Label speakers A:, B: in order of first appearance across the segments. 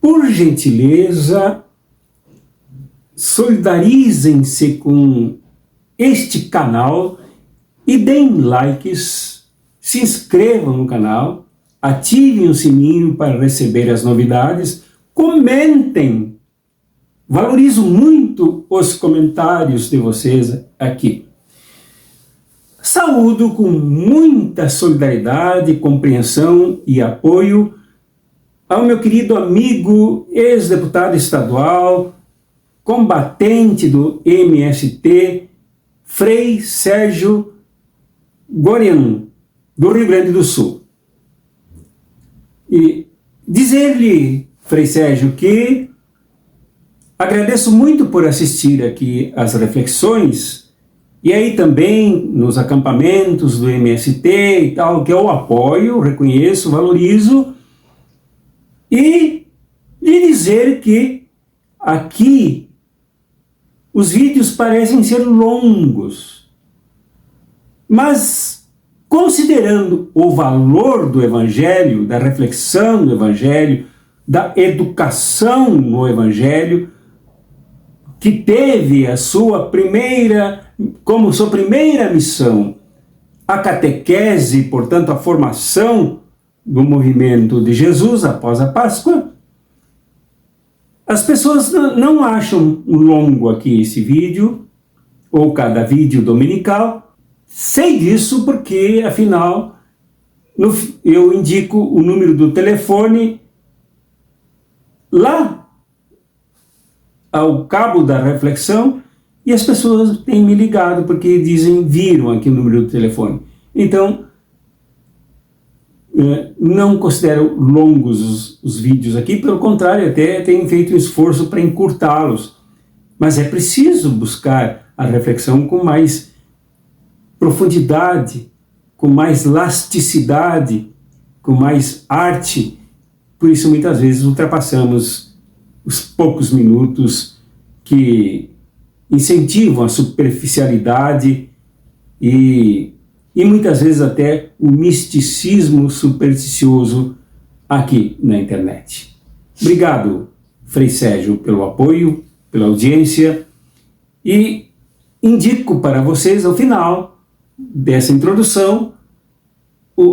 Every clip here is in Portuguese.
A: por gentileza, solidarizem-se com este canal e deem likes, se inscrevam no canal, ativem o sininho para receber as novidades, comentem. Valorizo muito os comentários de vocês aqui. Saúdo com muita solidariedade, compreensão e apoio ao meu querido amigo, ex-deputado estadual, combatente do MST, Frei Sérgio Gorian, do Rio Grande do Sul. E dizer-lhe, Frei Sérgio, que agradeço muito por assistir aqui às reflexões, e aí também nos acampamentos do MST e tal, que eu apoio, reconheço, valorizo, e lhe dizer que aqui os vídeos parecem ser longos, mas considerando o valor do Evangelho, da reflexão do Evangelho, da educação no Evangelho, que teve como sua primeira missão a catequese, portanto a formação do movimento de Jesus após a Páscoa, as pessoas não acham longo aqui esse vídeo, ou cada vídeo dominical. Sei disso porque, afinal, eu indico o número do telefone lá ao cabo da reflexão, e as pessoas têm me ligado porque viram aqui o número do telefone. Então, não considero longos os vídeos aqui, pelo contrário, até tenho feito um esforço para encurtá-los. Mas é preciso buscar a reflexão com mais profundidade, com mais elasticidade, com mais arte. Por isso, muitas vezes, ultrapassamos os poucos minutos que incentivam a superficialidade e muitas vezes até o misticismo supersticioso aqui na internet. Obrigado, Frei Sérgio, pelo apoio, pela audiência, e indico para vocês, ao final dessa introdução,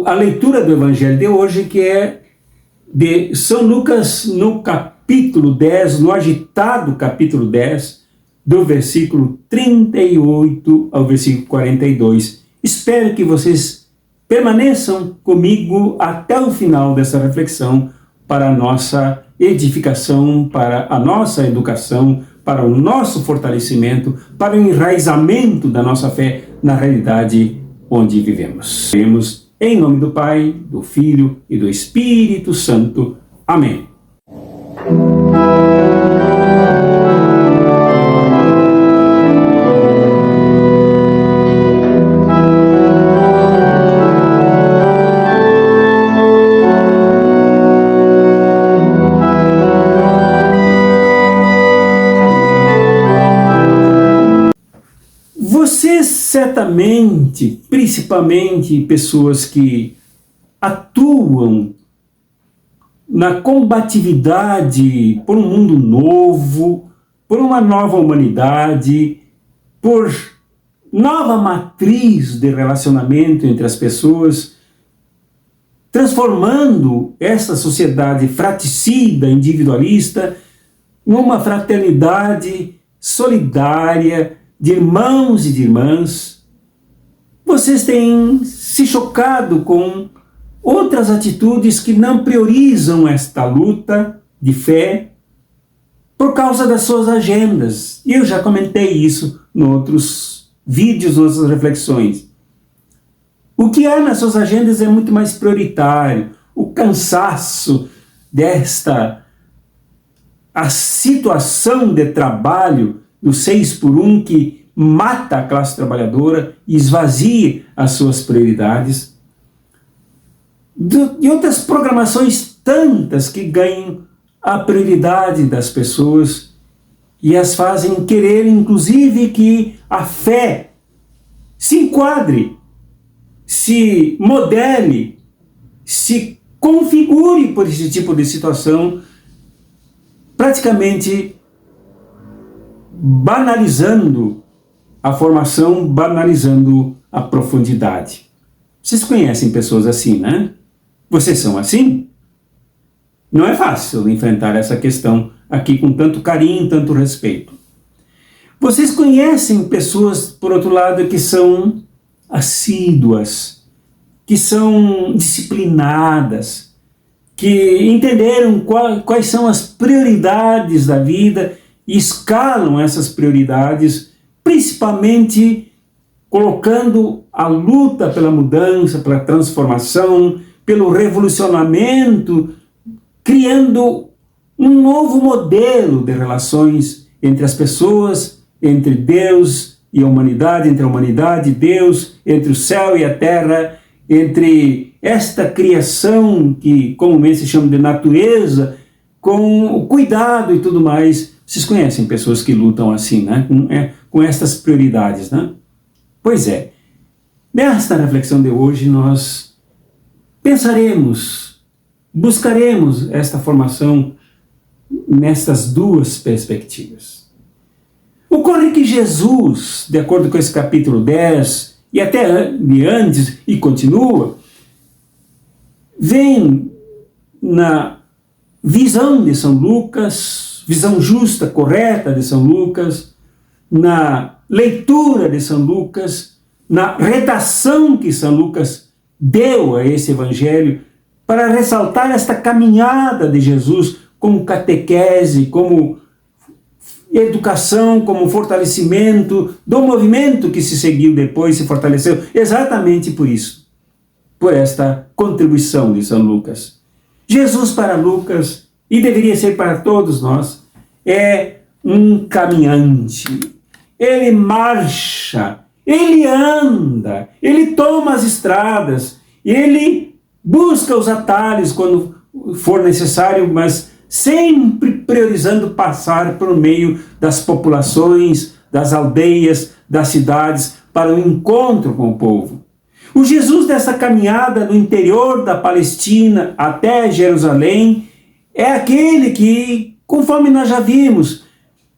A: a leitura do Evangelho de hoje, que é de São Lucas, no capítulo 10, no agitado capítulo 10, do versículo 38 ao versículo 42. Espero que vocês permaneçam comigo até o final dessa reflexão para a nossa edificação, para a nossa educação, para o nosso fortalecimento, para o enraizamento da nossa fé na realidade onde vivemos. Vivemos em nome do Pai, do Filho e do Espírito Santo. Amém. Vocês certamente, principalmente pessoas que atuam na combatividade por um mundo novo, por uma nova humanidade, por nova matriz de relacionamento entre as pessoas, transformando essa sociedade fratricida, individualista, numa fraternidade solidária, de irmãos e de irmãs. Vocês têm se chocado com outras atitudes que não priorizam esta luta de fé por causa das suas agendas. E eu já comentei isso em outros vídeos, em outras reflexões. O que há nas suas agendas é muito mais prioritário. O cansaço a situação de trabalho do 6x1 que mata a classe trabalhadora e esvazia as suas prioridades, e outras programações tantas que ganham a prioridade das pessoas e as fazem querer, inclusive, que a fé se enquadre, se modele, se configure por esse tipo de situação praticamente banalizando a formação, banalizando a profundidade. Vocês conhecem pessoas assim, né? Vocês são assim? Não é fácil enfrentar essa questão aqui com tanto carinho, tanto respeito. Vocês conhecem pessoas, por outro lado, que são assíduas, que são disciplinadas, que entenderam quais são as prioridades da vida e escalam essas prioridades, principalmente colocando a luta pela mudança, pela transformação, pelo revolucionamento, criando um novo modelo de relações entre as pessoas, entre Deus e a humanidade, entre a humanidade e Deus, entre o céu e a terra, entre esta criação que comumente se chama de natureza, com o cuidado e tudo mais. Vocês conhecem pessoas que lutam assim, né? Com estas prioridades, né? Pois é, nesta reflexão de hoje nós pensaremos, buscaremos esta formação nestas duas perspectivas. Ocorre que Jesus, de acordo com esse capítulo 10, e até de antes, e continua, vem na visão de São Lucas, visão justa, correta de São Lucas, na leitura de São Lucas, na redação que São Lucas deu a esse evangelho, para ressaltar esta caminhada de Jesus como catequese, como educação, como fortalecimento do movimento que se seguiu depois, se fortaleceu, exatamente por isso, por esta contribuição de São Lucas. Jesus para Lucas, e deveria ser para todos nós, é um caminhante. Ele marcha, ele anda, ele toma as estradas, ele busca os atalhos quando for necessário, mas sempre priorizando passar por meio das populações, das aldeias, das cidades, para o encontro com o povo. O Jesus dessa caminhada no interior da Palestina até Jerusalém é aquele que, conforme nós já vimos,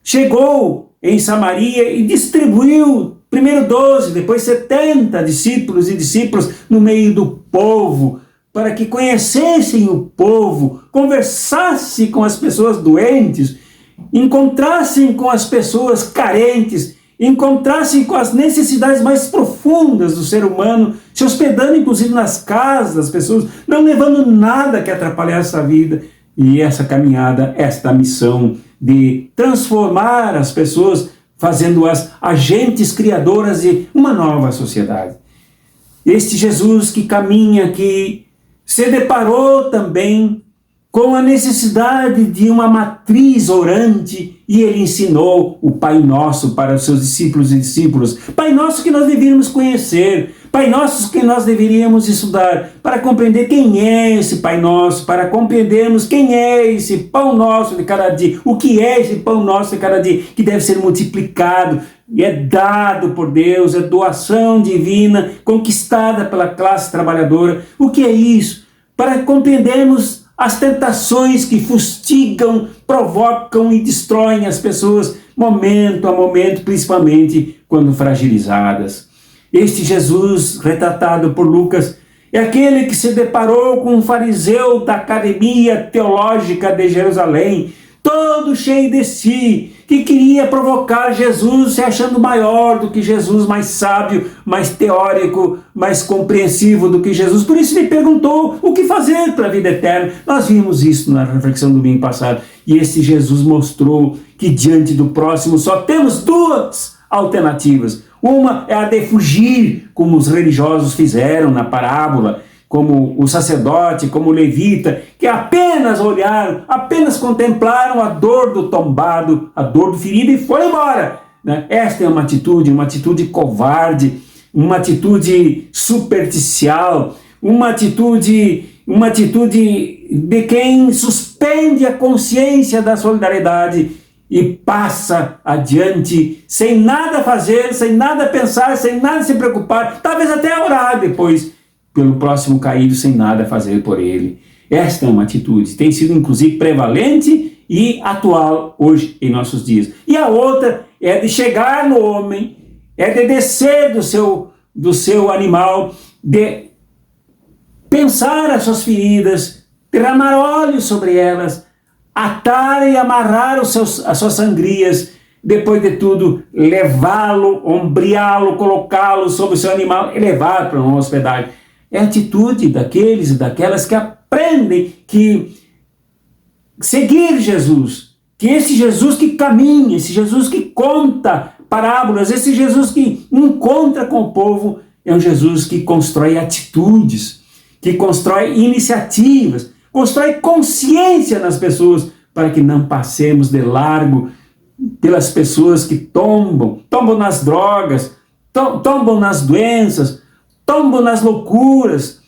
A: chegou em Samaria e distribuiu primeiro 12, depois 70 discípulos e discípulas no meio do povo, para que conhecessem o povo, conversassem com as pessoas doentes, encontrassem com as pessoas carentes, encontrassem com as necessidades mais profundas do ser humano, se hospedando inclusive nas casas das pessoas, não levando nada que atrapalhasse essa vida. E essa caminhada, esta missão de transformar as pessoas, fazendo-as agentes criadoras de uma nova sociedade. Este Jesus que caminha aqui, se deparou também com a necessidade de uma matriz orante e ele ensinou o Pai Nosso para os seus discípulos e discípulas. Pai Nosso que nós deveríamos conhecer, Pai Nosso que nós deveríamos estudar para compreender quem é esse Pai Nosso, para compreendermos quem é esse Pão Nosso de cada dia, o que é esse Pão Nosso de cada dia, que deve ser multiplicado, e é dado por Deus, é doação divina, conquistada pela classe trabalhadora. O que é isso? Para compreendermos as tentações que fustigam, provocam e destroem as pessoas, momento a momento, principalmente quando fragilizadas. Este Jesus, retratado por Lucas, é aquele que se deparou com um fariseu da Academia Teológica de Jerusalém, todo cheio de si, que queria provocar Jesus, se achando maior do que Jesus, mais sábio, mais teórico, mais compreensivo do que Jesus. Por isso ele perguntou o que fazer para a vida eterna. Nós vimos isso na reflexão do domingo passado. E esse Jesus mostrou que diante do próximo só temos duas alternativas. Uma é a de fugir, como os religiosos fizeram na parábola, como o sacerdote, como o levita, que apenas olharam, apenas contemplaram a dor do tombado, a dor do ferido e foram embora. Esta é uma atitude covarde, uma atitude superficial, uma atitude de quem suspende a consciência da solidariedade e passa adiante sem nada fazer, sem nada pensar, sem nada se preocupar, talvez até orar depois pelo próximo caído sem nada fazer por ele. Esta é uma atitude, tem sido inclusive prevalente e atual hoje em nossos dias. E a outra é de chegar no homem, é de descer do seu animal, de pensar as suas feridas, derramar óleo sobre elas, atar e amarrar as suas sangrias, depois de tudo, levá-lo, ombreá-lo, colocá-lo sobre o seu animal e levar para uma hospedagem. É a atitude daqueles e daquelas que aprendem que seguir Jesus, que esse Jesus que caminha, esse Jesus que conta parábolas, esse Jesus que encontra com o povo, é um Jesus que constrói atitudes, que constrói iniciativas, constrói consciência nas pessoas, para que não passemos de largo pelas pessoas que tombam nas drogas, tombam nas doenças, tombam nas loucuras,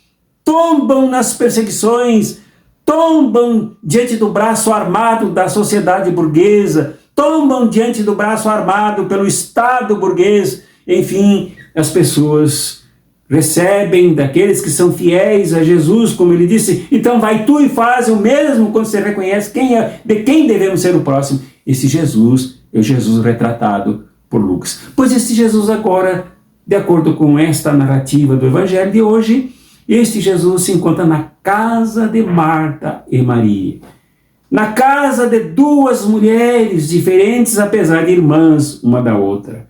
A: tombam nas perseguições, tombam diante do braço armado da sociedade burguesa, tombam diante do braço armado pelo Estado burguês. Enfim, as pessoas recebem daqueles que são fiéis a Jesus, como ele disse, então vai tu e faz o mesmo quando você reconhece de quem devemos ser o próximo. Esse Jesus é o Jesus retratado por Lucas. Pois esse Jesus agora, de acordo com esta narrativa do Evangelho de hoje, este Jesus se encontra na casa de Marta e Maria. Na casa de duas mulheres diferentes, apesar de irmãs uma da outra.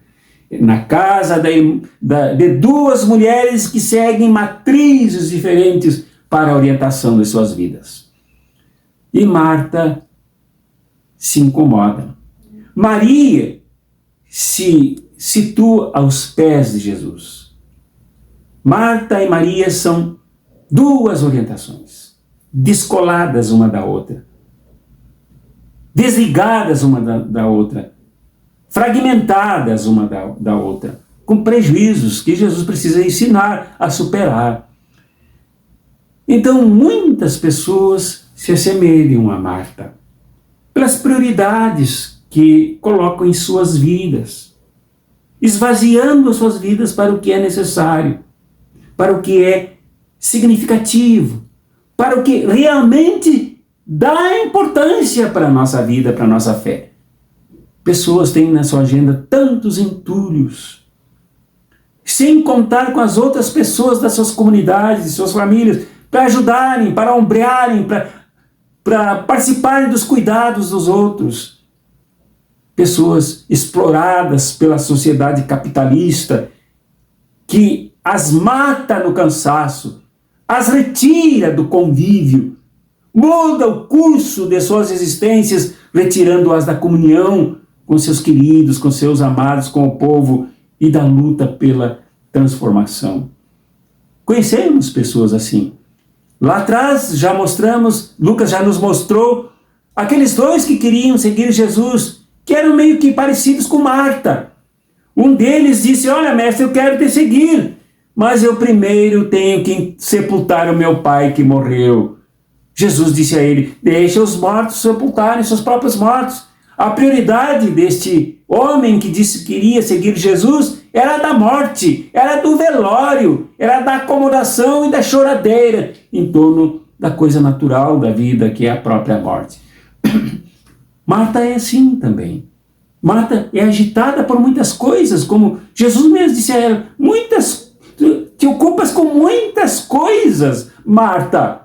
A: Na casa de duas mulheres que seguem matrizes diferentes para a orientação de suas vidas. E Marta se incomoda. Maria se situa aos pés de Jesus. Marta e Maria são duas orientações, descoladas uma da outra, desligadas uma da outra, fragmentadas uma da outra, com prejuízos que Jesus precisa ensinar a superar. Então, muitas pessoas se assemelham a Marta, pelas prioridades que colocam em suas vidas, esvaziando as suas vidas para o que é necessário, para o que é significativo, para o que realmente dá importância para a nossa vida, para a nossa fé. Pessoas têm na sua agenda tantos entulhos, sem contar com as outras pessoas das suas comunidades, suas famílias, para ajudarem, para ombrearem, para participarem dos cuidados dos outros. Pessoas exploradas pela sociedade capitalista, que as mata no cansaço, as retira do convívio, muda o curso de suas existências, retirando-as da comunhão com seus queridos, com seus amados, com o povo e da luta pela transformação. Conhecemos pessoas assim. Lá atrás já mostramos, Lucas já nos mostrou, aqueles dois que queriam seguir Jesus, que eram meio que parecidos com Marta. Um deles disse, olha mestre, eu quero te seguir, mas eu primeiro tenho que sepultar o meu pai que morreu. Jesus disse a ele, deixa os mortos sepultarem seus próprios mortos. A prioridade deste homem que disse que queria seguir Jesus era da morte, era do velório, era da acomodação e da choradeira em torno da coisa natural da vida, que é a própria morte. Marta é assim também. Marta é agitada por muitas coisas, como Jesus mesmo disse a ela, te ocupas com muitas coisas, Marta.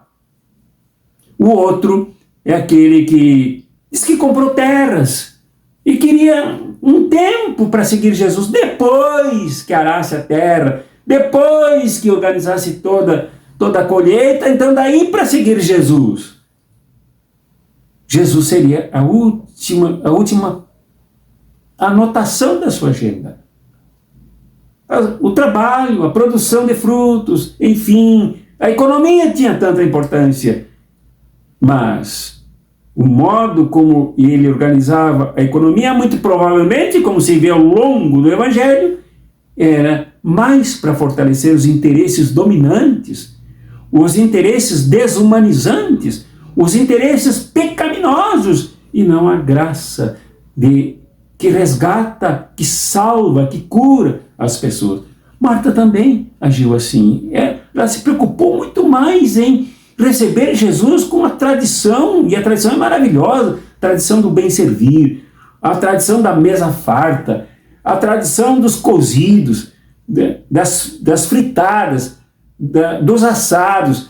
A: O outro é aquele que diz que comprou terras e queria um tempo para seguir Jesus, depois que arasse a terra, depois que organizasse toda a colheita, então daí para seguir Jesus. Jesus seria a última anotação da sua agenda. O trabalho, a produção de frutos, enfim, a economia tinha tanta importância, mas o modo como ele organizava a economia, muito provavelmente, como se vê ao longo do Evangelho, era mais para fortalecer os interesses dominantes, os interesses desumanizantes, os interesses pecaminosos, e não a graça que resgata, que salva, que cura as pessoas. Marta também agiu assim. Ela se preocupou muito mais em receber Jesus com a tradição, e a tradição é maravilhosa, tradição do bem servir, a tradição da mesa farta, a tradição dos cozidos, das fritadas, dos assados.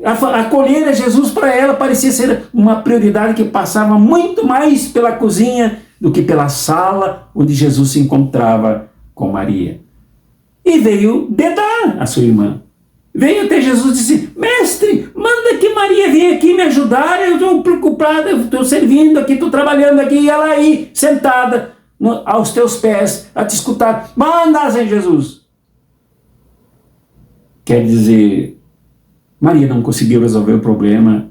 A: Acolher a Jesus para ela parecia ser uma prioridade que passava muito mais pela cozinha do que pela sala onde Jesus se encontrava com Maria. E veio dedar a sua irmã. Veio até Jesus e disse: mestre, manda que Maria venha aqui me ajudar, eu estou preocupada, eu estou servindo aqui, estou trabalhando aqui, e ela aí, sentada aos teus pés, a te escutar. Manda, Senhor Jesus. Quer dizer, Maria não conseguiu resolver o problema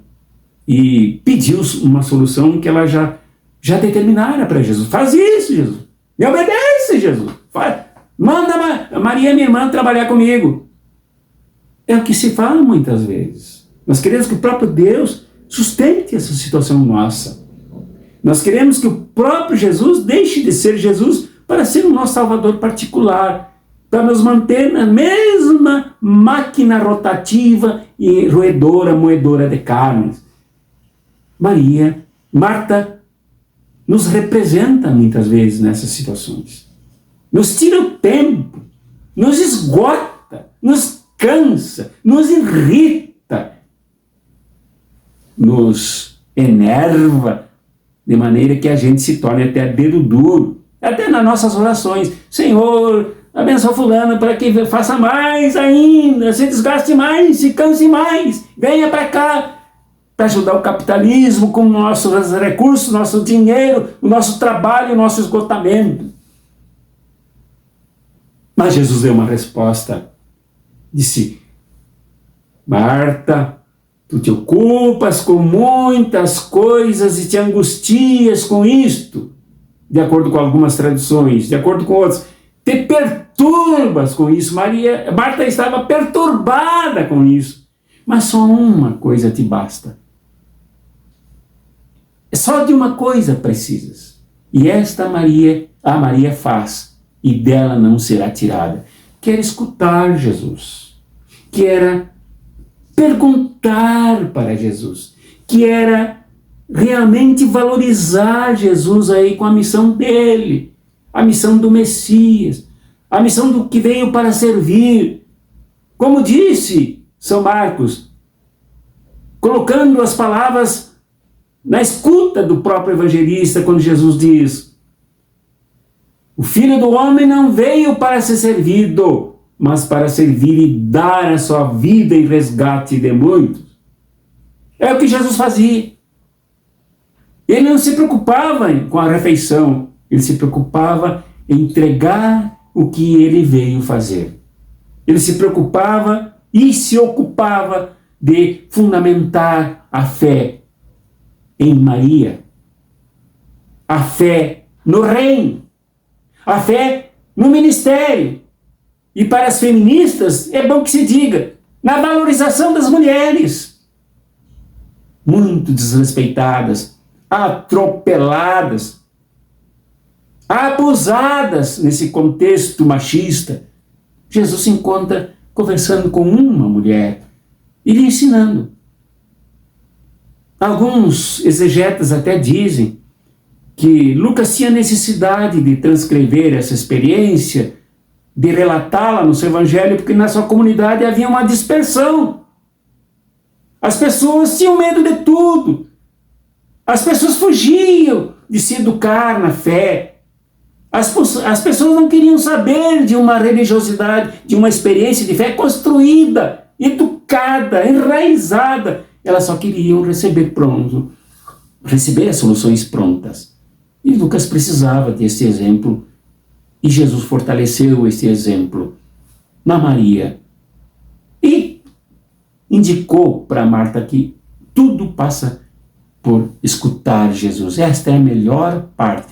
A: e pediu uma solução que ela já determinara para Jesus. Faz isso, Jesus. Me obedece, Jesus. Manda Maria, minha irmã, trabalhar comigo. É o que se fala muitas vezes. Nós queremos que o próprio Deus sustente essa situação nossa. Nós queremos que o próprio Jesus deixe de ser Jesus para ser o nosso Salvador particular, para nos manter na mesma máquina rotativa e moedora de carnes. Marta nos representa muitas vezes nessas situações. Nos tira o tempo, nos esgota, nos cansa, nos irrita, nos enerva, de maneira que a gente se torne até dedo duro, até nas nossas orações. Senhor, abençoa fulano para que faça mais ainda, se desgaste mais, se canse mais, venha para cá, para ajudar o capitalismo com nossos recursos, nosso dinheiro, o nosso trabalho, o nosso esgotamento. Mas Jesus deu uma resposta. Disse: Marta, tu te ocupas com muitas coisas e te angustias com isto, de acordo com algumas traduções, de acordo com outras, te perturbas com isso. Marta estava perturbada com isso, mas só uma coisa te basta. Só de uma coisa precisas, e esta a Maria faz, e dela não será tirada. Quer escutar Jesus, quer perguntar para Jesus, quer realmente valorizar Jesus aí com a missão dele, a missão do Messias, a missão do que veio para servir. Como disse São Marcos, colocando as palavras na escuta do próprio evangelista, quando Jesus diz: o Filho do Homem não veio para ser servido, mas para servir e dar a sua vida em resgate de muitos. É o que Jesus fazia. Ele não se preocupava com a refeição, ele se preocupava em entregar o que ele veio fazer. Ele se preocupava e se ocupava de fundamentar a fé em Maria, a fé no reino, a fé no ministério. E para as feministas, é bom que se diga, na valorização das mulheres, muito desrespeitadas, atropeladas, abusadas nesse contexto machista. Jesus se encontra conversando com uma mulher e lhe ensinando. Alguns exegetas até dizem que Lucas tinha necessidade de transcrever essa experiência, de relatá-la no seu evangelho, porque na sua comunidade havia uma dispersão. As pessoas tinham medo de tudo. As pessoas fugiam de se educar na fé. As pessoas não queriam saber de uma religiosidade, de uma experiência de fé construída, educada, enraizada. Elas só queriam receber as soluções prontas. E Lucas precisava desse exemplo, e Jesus fortaleceu esse exemplo na Maria. E indicou para Marta que tudo passa por escutar Jesus. Esta é a melhor parte.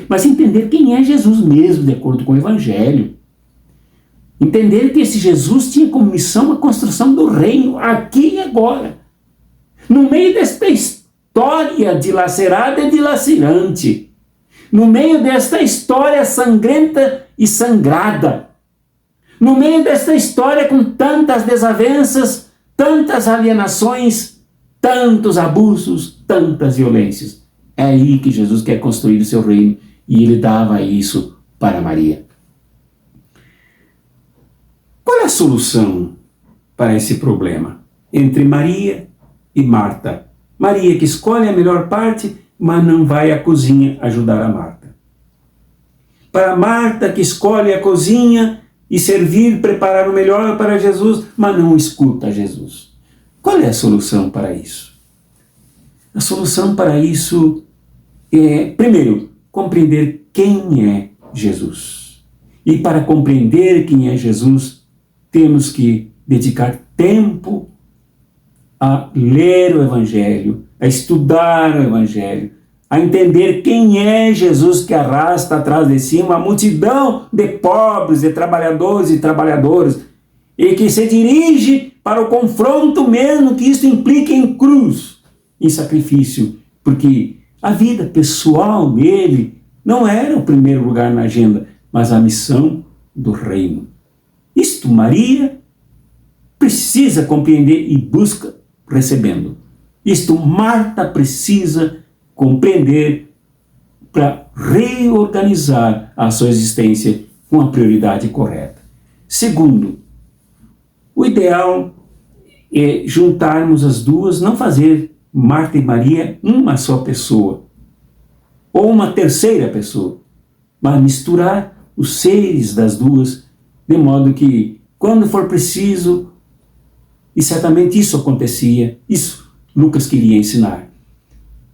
A: Mas entender quem é Jesus mesmo, de acordo com o Evangelho. Entender que esse Jesus tinha como missão a construção do reino, aqui e agora. No meio desta história dilacerada e dilacerante, no meio desta história sangrenta e sangrada, no meio desta história com tantas desavenças, tantas alienações, tantos abusos, tantas violências, É aí que Jesus quer construir o seu reino, e ele dava isso para Maria. Qual é a solução para esse problema entre Maria e Marta? Maria que escolhe a melhor parte, mas não vai à cozinha ajudar a Marta. Para Marta que escolhe a cozinha e servir, preparar o melhor para Jesus, mas não escuta Jesus. Qual é a solução para isso? A solução para isso é, primeiro, compreender quem é Jesus. E para compreender quem é Jesus, temos que dedicar tempo a ler o Evangelho, a estudar o Evangelho, a entender quem é Jesus que arrasta atrás de si uma multidão de pobres, de trabalhadores e trabalhadoras, e que se dirige para o confronto mesmo que isso implique em cruz, em sacrifício, porque a vida pessoal dele não era o primeiro lugar na agenda, mas a missão do reino. Isto Maria precisa compreender e busca recebendo. Isto Marta precisa compreender para reorganizar a sua existência com a prioridade correta. Segundo, o ideal é juntarmos as duas, não fazer Marta e Maria uma só pessoa, ou uma terceira pessoa, mas misturar os seres das duas, de modo que, quando for preciso, e certamente isso acontecia, isso Lucas queria ensinar.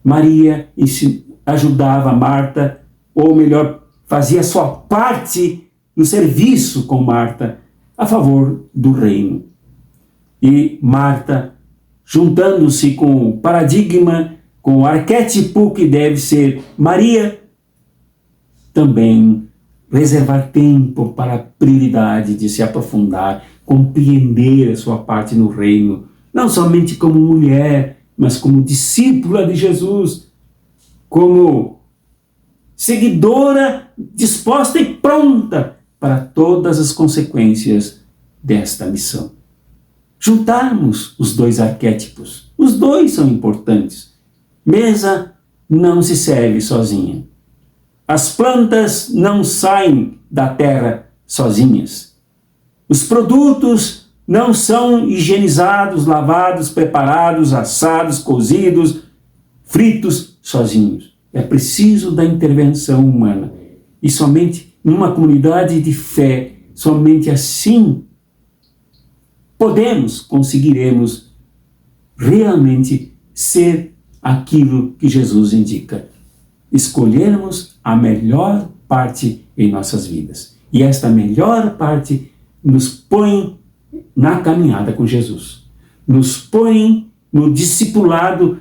A: Maria ajudava Marta, ou melhor, fazia sua parte no serviço com Marta, a favor do reino. E Marta, juntando-se com o paradigma, com o arquétipo que deve ser Maria, também reservar tempo para a prioridade de se aprofundar, compreender a sua parte no reino, não somente como mulher, mas como discípula de Jesus, como seguidora disposta e pronta para todas as consequências desta missão. Juntarmos os dois arquétipos, os dois são importantes. Mesa não se serve sozinha. As plantas não saem da terra sozinhas. Os produtos não são higienizados, lavados, preparados, assados, cozidos, fritos sozinhos. É preciso da intervenção humana. E somente numa comunidade de fé, somente assim conseguiremos realmente ser aquilo que Jesus indica. Escolhermos a melhor parte em nossas vidas. E esta melhor parte nos põe na caminhada com Jesus. Nos põe no discipulado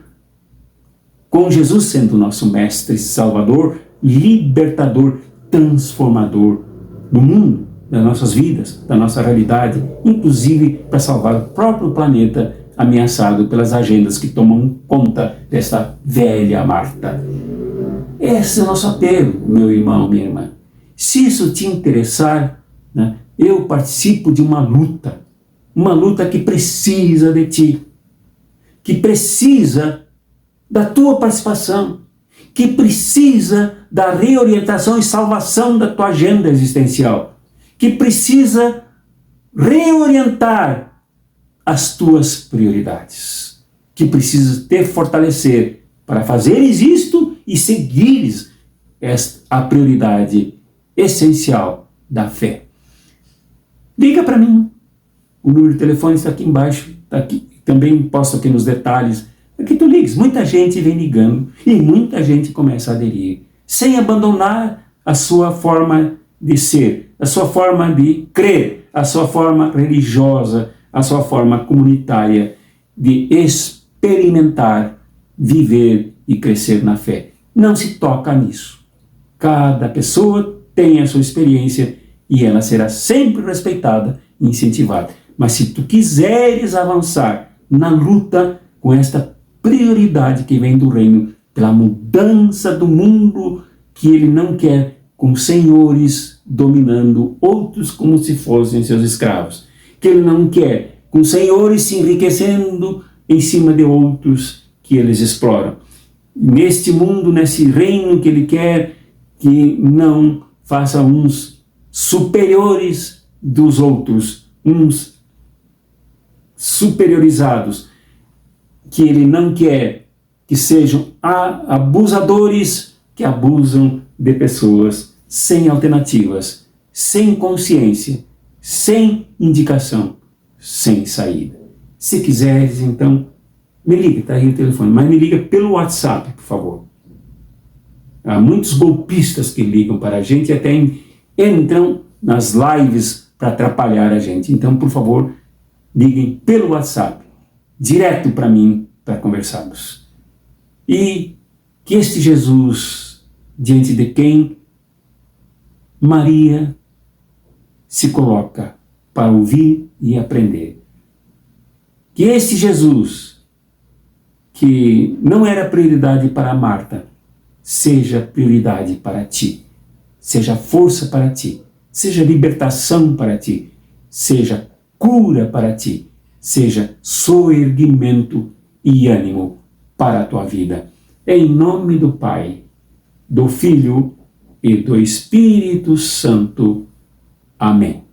A: com Jesus sendo nosso mestre, salvador, libertador, transformador do mundo, das nossas vidas, da nossa realidade, inclusive para salvar o próprio planeta ameaçado pelas agendas que tomam conta desta velha Marta. Esse é o nosso apelo, meu irmão, minha irmã. Se isso te interessar, né, eu participo de uma luta que precisa de ti, que precisa da tua participação, que precisa da reorientação e salvação da tua agenda existencial, que precisa reorientar as tuas prioridades, que precisa te fortalecer para fazeres isto e seguires a prioridade essencial da fé. Liga para mim. O número de telefone está aqui embaixo, está aqui, também posto aqui nos detalhes, para que tu ligues. Muita gente vem ligando e muita gente começa a aderir, sem abandonar a sua forma de ser, a sua forma de crer, a sua forma religiosa, a sua forma comunitária de experimentar, viver e crescer na fé. Não se toca nisso. Cada pessoa tem a sua experiência e ela será sempre respeitada e incentivada. Mas se tu quiseres avançar na luta com esta prioridade que vem do reino, pela mudança do mundo que ele não quer, com senhores dominando outros como se fossem seus escravos, que ele não quer, com senhores se enriquecendo em cima de outros que eles exploram. neste mundo, nesse reino que Ele quer, que não faça uns superiores dos outros, uns superiorizados, que Ele não quer que sejam abusadores que abusam de pessoas sem alternativas, sem consciência, sem indicação, sem saída. Se quiseres, então, me liga, está aí o telefone, mas me liga pelo WhatsApp, por favor. Há muitos golpistas que ligam para a gente e até entram nas lives para atrapalhar a gente. Então, por favor, liguem pelo WhatsApp, direto para mim, para conversarmos. E que este Jesus, diante de quem Maria se coloca para ouvir e aprender, que este Jesus, que não era prioridade para Marta, seja prioridade para ti, seja força para ti, seja libertação para ti, seja cura para ti, seja soerguimento e ânimo para a tua vida. Em nome do Pai, do Filho e do Espírito Santo. Amém.